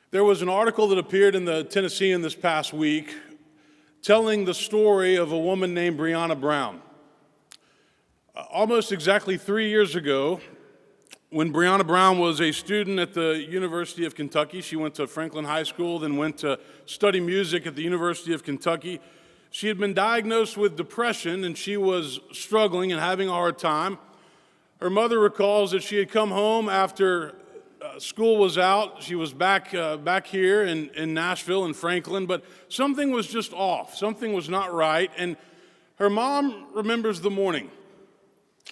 There was an article that appeared in the Tennessean this past week telling the story of a woman named Breonna Brown. Almost exactly 3 years ago, when Breonna Brown was a student at the University of Kentucky, she went to Franklin High School, then went to study music at the University of Kentucky. She had been diagnosed with depression, and she was struggling and having a hard time. Her mother recalls that she had come home after school was out. She was back here in Nashville and Franklin, but something was just off. Something was not right, and her mom remembers the morning.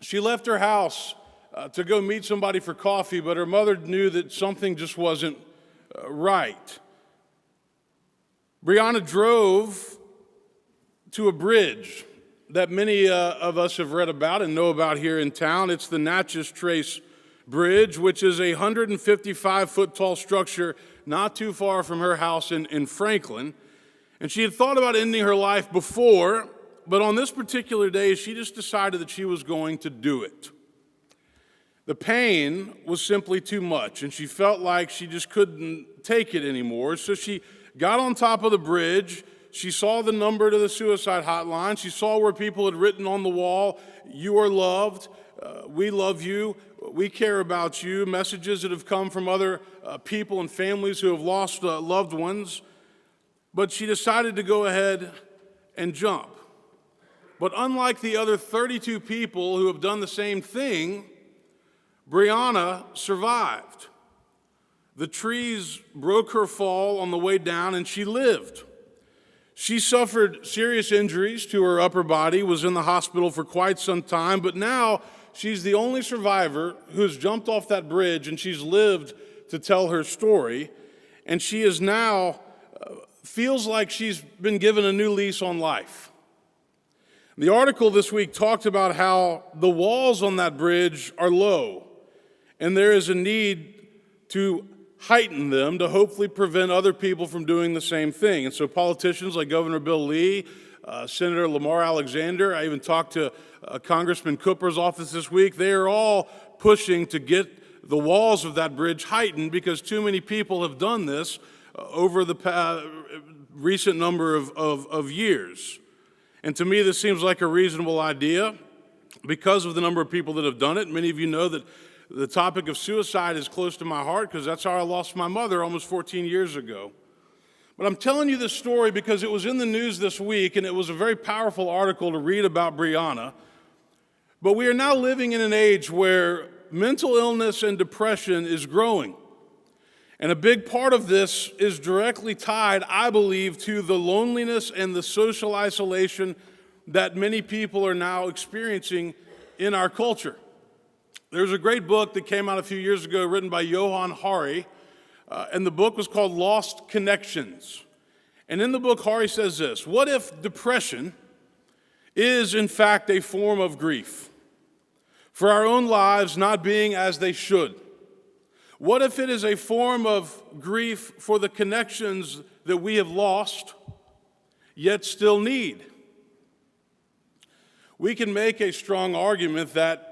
She left her house to go meet somebody for coffee, but her mother knew that something just wasn't right. Breonna drove to a bridge that many of us have read about and know about here in town. It's the Natchez Trace Bridge, which is a 155-foot tall structure not too far from her house in Franklin. And she had thought about ending her life before, but on this particular day, she just decided that she was going to do it. The pain was simply too much, and she felt like she just couldn't take it anymore. So she got on top of the bridge. She saw the number to the suicide hotline. She saw where people had written on the wall, "You are loved, we love you, we care about you," messages that have come from other people and families who have lost loved ones. But she decided to go ahead and jump. But unlike the other 32 people who have done the same thing, Breonna survived. The trees broke her fall on the way down, and she lived. She suffered serious injuries to her upper body, was in the hospital for quite some time, but now she's the only survivor who's jumped off that bridge, and she's lived to tell her story. And she is now, feels like she's been given a new lease on life. The article this week talked about how the walls on that bridge are low, and there is a need to heighten them to hopefully prevent other people from doing the same thing. And so politicians like Governor Bill Lee, Senator Lamar Alexander, I even talked to Congressman Cooper's office this week, they are all pushing to get the walls of that bridge heightened because too many people have done this over the recent number of years. And to me, this seems like a reasonable idea because of the number of people that have done it. Many of you know that the topic of suicide is close to my heart because that's how I lost my mother almost 14 years ago. But I'm telling you this story because it was in the news this week, and it was a very powerful article to read about Breonna. But we are now living in an age where mental illness and depression is growing. And a big part of this is directly tied, I believe, to the loneliness and the social isolation that many people are now experiencing in our culture. There's a great book that came out a few years ago written by Johann Hari, and the book was called Lost Connections. And in the book, Hari says this: what if depression is in fact a form of grief for our own lives not being as they should? What if it is a form of grief for the connections that we have lost, yet still need? We can make a strong argument that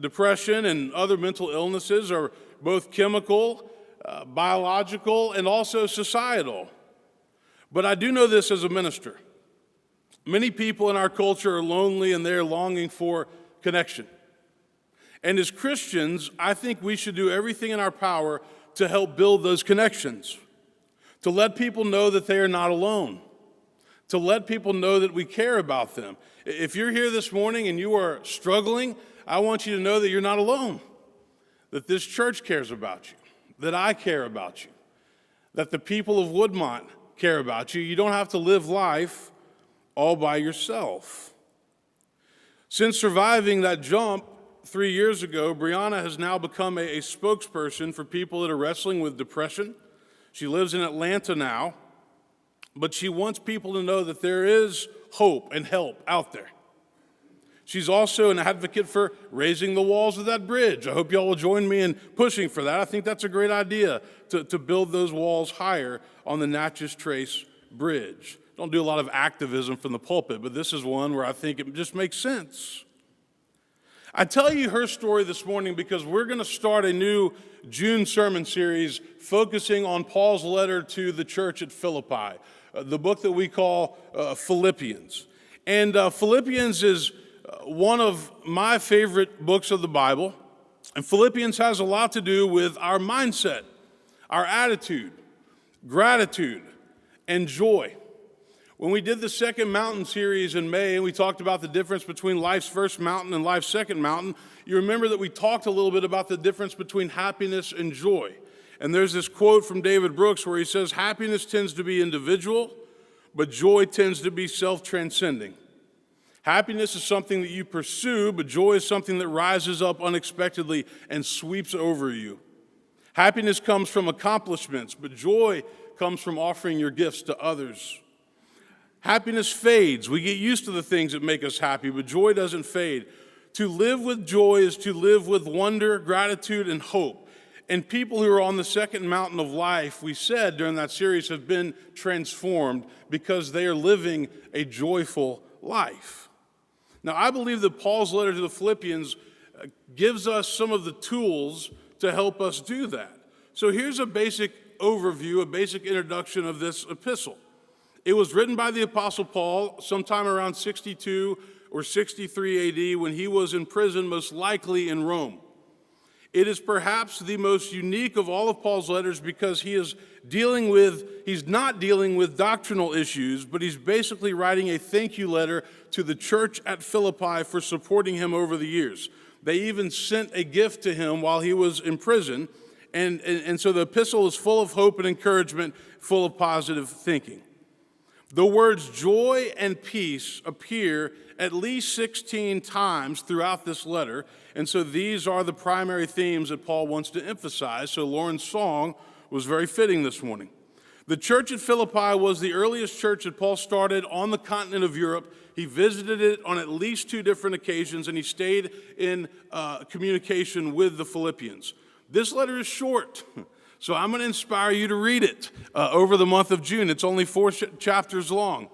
depression and other mental illnesses are both chemical, biological, and also societal. But I do know this as a minister. Many people in our culture are lonely and they're longing for connection. And as Christians, I think we should do everything in our power to help build those connections, to let people know that they are not alone, to let people know that we care about them. If you're here this morning and you are struggling, I want you to know that you're not alone, that this church cares about you, that I care about you, that the people of Woodmont care about you. You don't have to live life all by yourself. Since surviving that jump 3 years ago, Breonna has now become a spokesperson for people that are wrestling with depression. She lives in Atlanta now, but she wants people to know that there is hope and help out there. She's also an advocate for raising the walls of that bridge. I hope y'all will join me in pushing for that. I think that's a great idea to build those walls higher on the Natchez Trace Bridge. Don't do a lot of activism from the pulpit, but this is one where I think it just makes sense. I tell you her story this morning because we're going to start a new June sermon series focusing on Paul's letter to the church at Philippi, the book that we call Philippians. And Philippians is one of my favorite books of the Bible. And Philippians has a lot to do with our mindset, our attitude, gratitude, and joy. When we did the Second Mountain series in May, and we talked about the difference between life's first mountain and life's second mountain, you remember that we talked a little bit about the difference between happiness and joy. And there's this quote from David Brooks where he says, happiness tends to be individual, but joy tends to be self-transcending. Happiness is something that you pursue, but joy is something that rises up unexpectedly and sweeps over you. Happiness comes from accomplishments, but joy comes from offering your gifts to others. Happiness fades. We get used to the things that make us happy, but joy doesn't fade. To live with joy is to live with wonder, gratitude, and hope. And people who are on the second mountain of life, we said during that series, have been transformed because they are living a joyful life. Now, I believe that Paul's letter to the Philippians gives us some of the tools to help us do that. So here's a basic overview, a basic introduction of this epistle. It was written by the Apostle Paul sometime around 62 or 63 AD when he was in prison, most likely in Rome. It is perhaps the most unique of all of Paul's letters because he's not dealing with doctrinal issues, but he's basically writing a thank you letter to the church at Philippi for supporting him over the years. They even sent a gift to him while he was in prison, and so the epistle is full of hope and encouragement, full of positive thinking. The words joy and peace appear at least 16 times throughout this letter, and so these are the primary themes that Paul wants to emphasize, so Lauren's song was very fitting this morning. The church at Philippi was the earliest church that Paul started on the continent of Europe. He visited it on at least 2 different occasions, and he stayed in communication with the Philippians. This letter is short, so I'm going to inspire you to read it over the month of June. It's only 4 chapters long.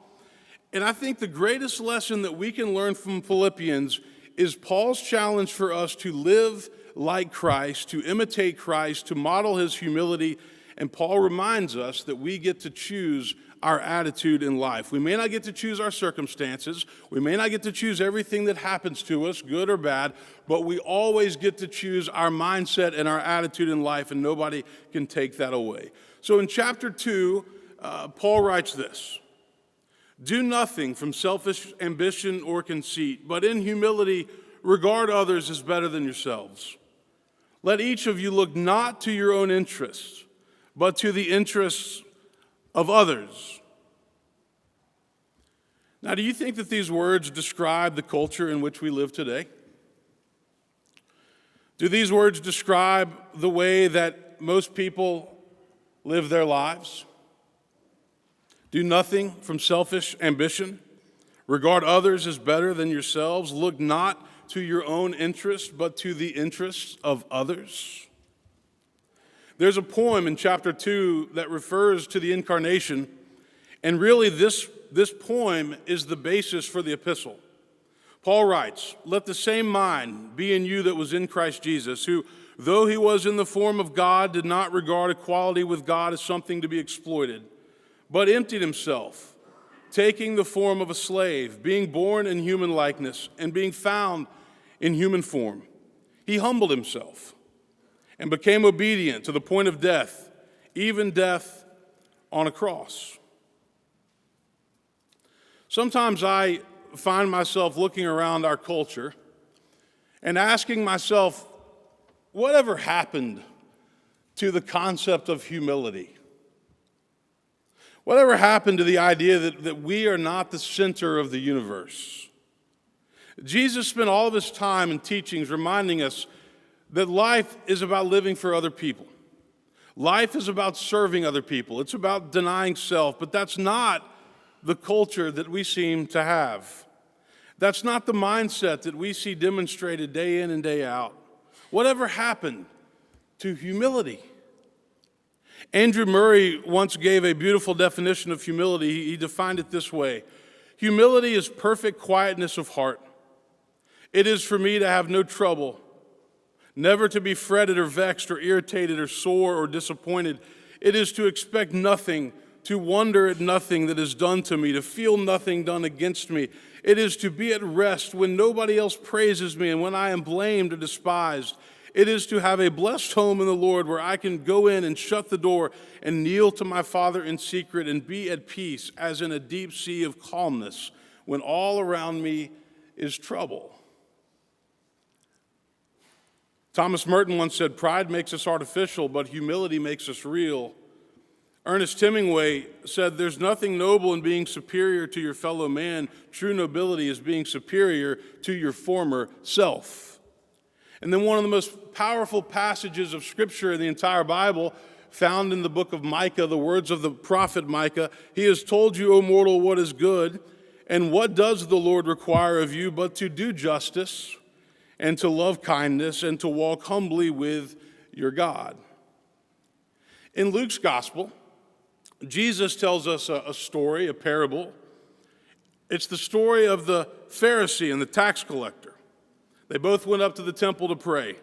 And I think the greatest lesson that we can learn from Philippians is Paul's challenge for us to live like Christ, to imitate Christ, to model his humility. And Paul reminds us that we get to choose our attitude in life. We may not get to choose our circumstances. We may not get to choose everything that happens to us, good or bad, but we always get to choose our mindset and our attitude in life, and nobody can take that away. So in chapter 2, Paul writes this: do nothing from selfish ambition or conceit, but in humility regard others as better than yourselves. Let each of you look not to your own interests, but to the interests of others. Now, do you think that these words describe the culture in which we live today? Do these words describe the way that most people live their lives? Do nothing from selfish ambition. Regard others as better than yourselves. Look not to your own interests, but to the interests of others. There's a poem in chapter 2 that refers to the incarnation, and really this poem is the basis for the epistle. Paul writes, let the same mind be in you that was in Christ Jesus, who, though he was in the form of God, did not regard equality with God as something to be exploited, but emptied himself, taking the form of a slave, being born in human likeness, and being found in human form. He humbled himself and became obedient to the point of death, even death on a cross. Sometimes I find myself looking around our culture and asking myself, whatever happened to the concept of humility? Whatever happened to the idea that we are not the center of the universe? Jesus spent all of his time and teachings reminding us that life is about living for other people. Life is about serving other people. It's about denying self, but that's not the culture that we seem to have. That's not the mindset that we see demonstrated day in and day out. Whatever happened to humility? Andrew Murray once gave a beautiful definition of humility. He defined it this way: humility is perfect quietness of heart. It is for me to have no trouble, never to be fretted or vexed or irritated or sore or disappointed. It is to expect nothing, to wonder at nothing that is done to me, to feel nothing done against me. It is to be at rest when nobody else praises me and when I am blamed or despised. It is to have a blessed home in the Lord where I can go in and shut the door and kneel to my Father in secret and be at peace as in a deep sea of calmness when all around me is trouble. Thomas Merton once said, "Pride makes us artificial, but humility makes us real." Ernest Hemingway said, "There's nothing noble in being superior to your fellow man. True nobility is being superior to your former self." And then one of the most powerful passages of Scripture in the entire Bible, found in the book of Micah, the words of the prophet Micah, "He has told you, O mortal, what is good, and what does the Lord require of you but to do justice, and to love kindness, and to walk humbly with your God." In Luke's gospel, Jesus tells us a story, a parable. It's the story of the Pharisee and the tax collector. They both went up to the temple to pray.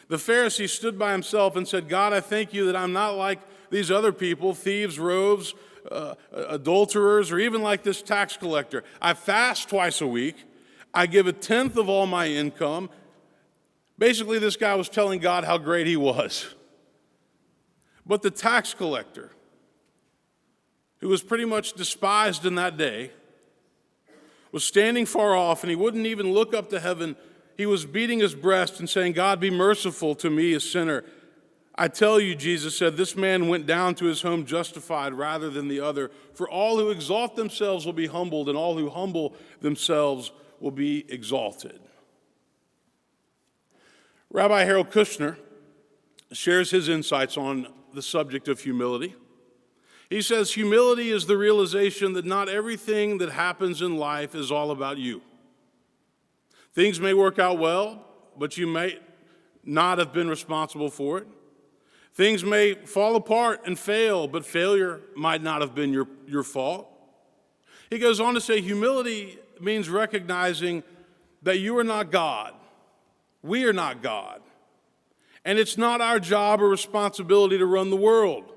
The Pharisee stood by himself and said, "God, I thank you that I'm not like these other people, thieves, rogues, adulterers, or even like this tax collector. I fast twice a week. I give a tenth of all my income." Basically, this guy was telling God how great he was. But the tax collector, who was pretty much despised in that day, was standing far off, and he wouldn't even look up to heaven. He was beating his breast and saying, "God, be merciful to me, a sinner." "I tell you," Jesus said, "this man went down to his home justified rather than the other. For all who exalt themselves will be humbled, and all who humble themselves will be exalted." Rabbi Harold Kushner shares his insights on the subject of humility. He says, "Humility is the realization that not everything that happens in life is all about you. Things may work out well, but you may not have been responsible for it. Things may fall apart and fail, but failure might not have been your fault." He goes on to say, humility means recognizing that you are not God. We are not God. And it's not our job or responsibility to run the world.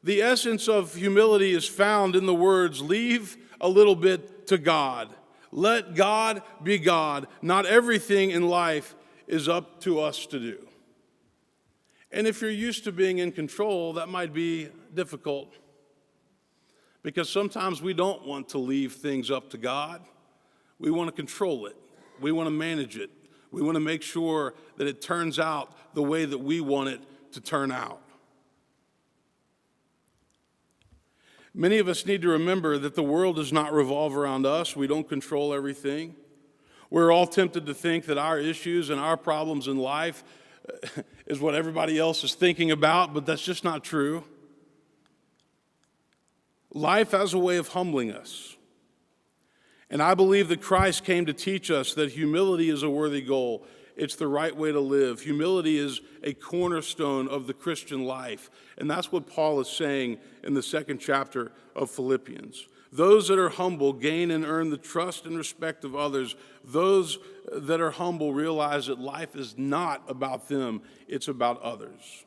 The essence of humility is found in the words, "Leave a little bit to God. Let God be God. Not everything in life is up to us to do." And if you're used to being in control, that might be difficult, because sometimes we don't want to leave things up to God. We want to control it. We want to manage it. We want to make sure that it turns out the way that we want it to turn out. Many of us need to remember that the world does not revolve around us. We don't control everything. We're all tempted to think that our issues and our problems in life is what everybody else is thinking about, but that's just not true. Life has a way of humbling us. And I believe that Christ came to teach us that humility is a worthy goal. It's the right way to live. Humility is a cornerstone of the Christian life. And that's what Paul is saying in the 2nd chapter of Philippians. Those that are humble gain and earn the trust and respect of others. Those that are humble realize that life is not about them, it's about others.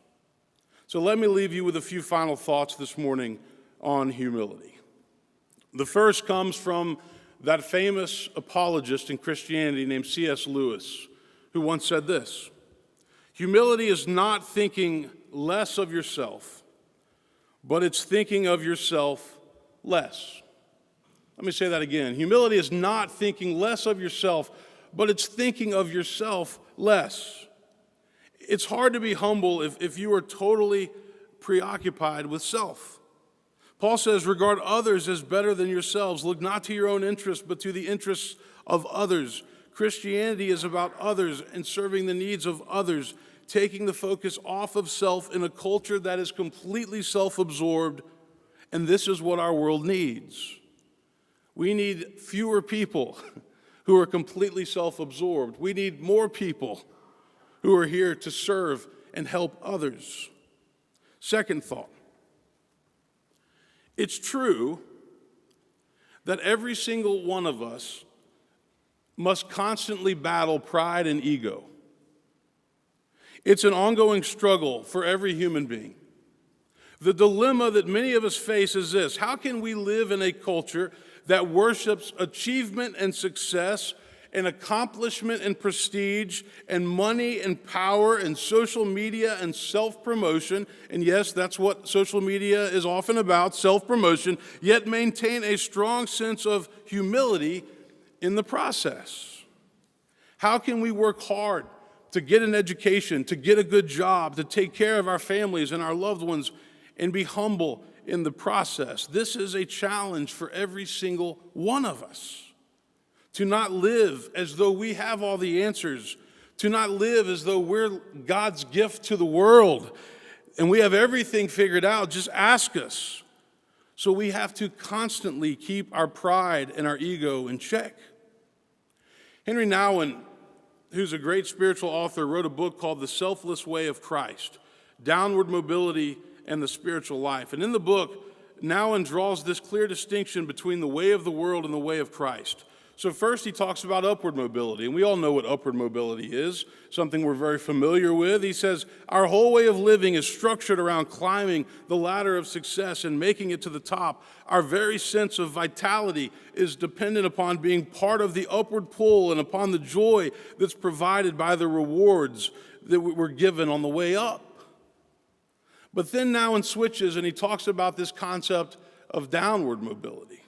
So let me leave you with a few final thoughts this morning on humility. The first comes from that famous apologist in Christianity named C.S. Lewis, who once said this: "Humility is not thinking less of yourself, but it's thinking of yourself less." Let me say that again. Humility is not thinking less of yourself, but it's thinking of yourself less. It's hard to be humble if you are totally preoccupied with self. Paul says, "Regard others as better than yourselves. Look not to your own interests, but to the interests of others." Christianity is about others and serving the needs of others, taking the focus off of self in a culture that is completely self-absorbed, and this is what our world needs. We need fewer people who are completely self-absorbed. We need more people who are here to serve and help others. Second thought. It's true that every single one of us must constantly battle pride and ego. It's an ongoing struggle for every human being. The dilemma that many of us face is this: how can we live in a culture that worships achievement and success and accomplishment and prestige and money and power and social media and self-promotion? And yes, that's what social media is often about, self-promotion, yet maintain a strong sense of humility in the process. How can we work hard to get an education, to get a good job, to take care of our families and our loved ones, and be humble in the process? This is a challenge for every single one of us. To not live as though we have all the answers, to not live as though we're God's gift to the world and we have everything figured out. Just ask us. So we have to constantly keep our pride and our ego in check. Henry Nouwen, who's a great spiritual author, wrote a book called The Selfless Way of Christ, Downward Mobility and the Spiritual Life. And in the book, Nouwen draws this clear distinction between the way of the world and the way of Christ. So first he talks about upward mobility, and we all know what upward mobility is, something we're very familiar with. He says, our whole way of living is structured around climbing the ladder of success and making it to the top. Our very sense of vitality is dependent upon being part of the upward pull and upon the joy that's provided by the rewards that we're given on the way up. But then Nouwen switches and he talks about this concept of downward mobility.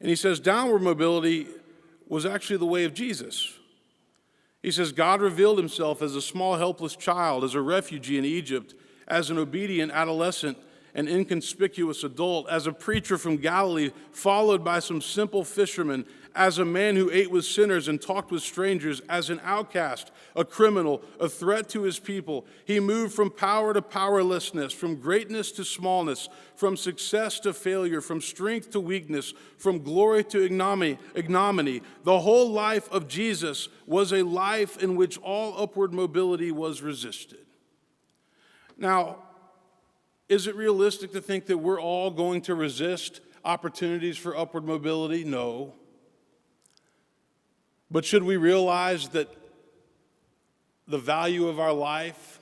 And he says downward mobility was actually the way of Jesus. He says God revealed himself as a small helpless child, as a refugee in Egypt, as an obedient adolescent, an inconspicuous adult, as a preacher from Galilee, followed by some simple fishermen, as a man who ate with sinners and talked with strangers, as an outcast, a criminal, a threat to his people. He moved from power to powerlessness, from greatness to smallness, from success to failure, from strength to weakness, from glory to ignominy. The whole life of Jesus was a life in which all upward mobility was resisted. Now, is it realistic to think that we're all going to resist opportunities for upward mobility? No. But should we realize that the value of our life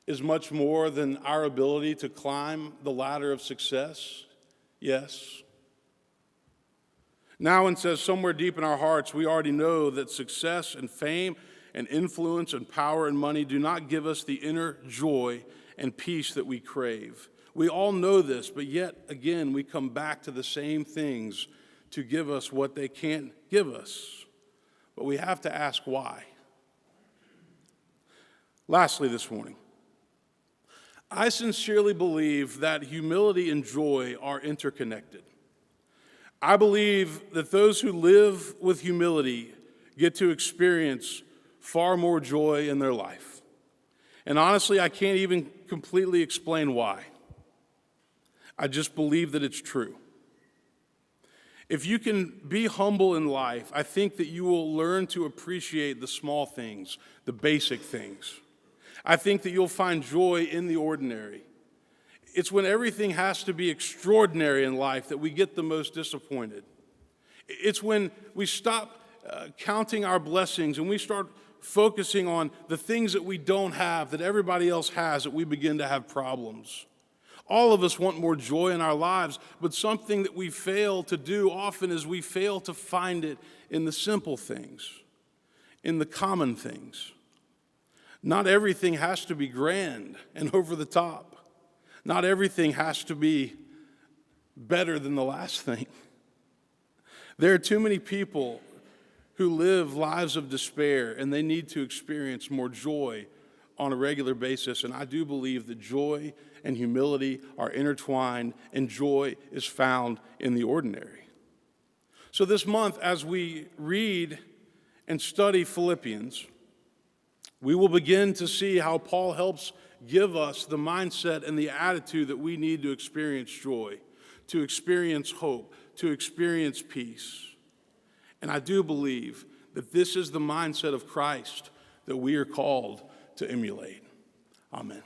is much more than our ability to climb the ladder of success? Yes. Nouwen says somewhere deep in our hearts, we already know that success and fame and influence and power and money do not give us the inner joy and peace that we crave. We all know this, but yet again, we come back to the same things to give us what they can't give us. But we have to ask why. Lastly this morning, I sincerely believe that humility and joy are interconnected. I believe that those who live with humility get to experience far more joy in their life. And honestly, I can't even completely explain why. I just believe that it's true. If you can be humble in life, I think that you will learn to appreciate the small things, the basic things. I think that you'll find joy in the ordinary. It's when everything has to be extraordinary in life that we get the most disappointed. It's when we stop counting our blessings and we start focusing on the things that we don't have, that everybody else has, that we begin to have problems. All of us want more joy in our lives, but something that we fail to do often is we fail to find it in the simple things, in the common things. Not everything has to be grand and over the top. Not everything has to be better than the last thing. There are too many people who live lives of despair, and they need to experience more joy on a regular basis. And I do believe that joy and humility are intertwined, and joy is found in the ordinary. So this month, as we read and study Philippians, we will begin to see how Paul helps give us the mindset and the attitude that we need to experience joy, to experience hope, to experience peace. And I do believe that this is the mindset of Christ that we are called to emulate. Amen.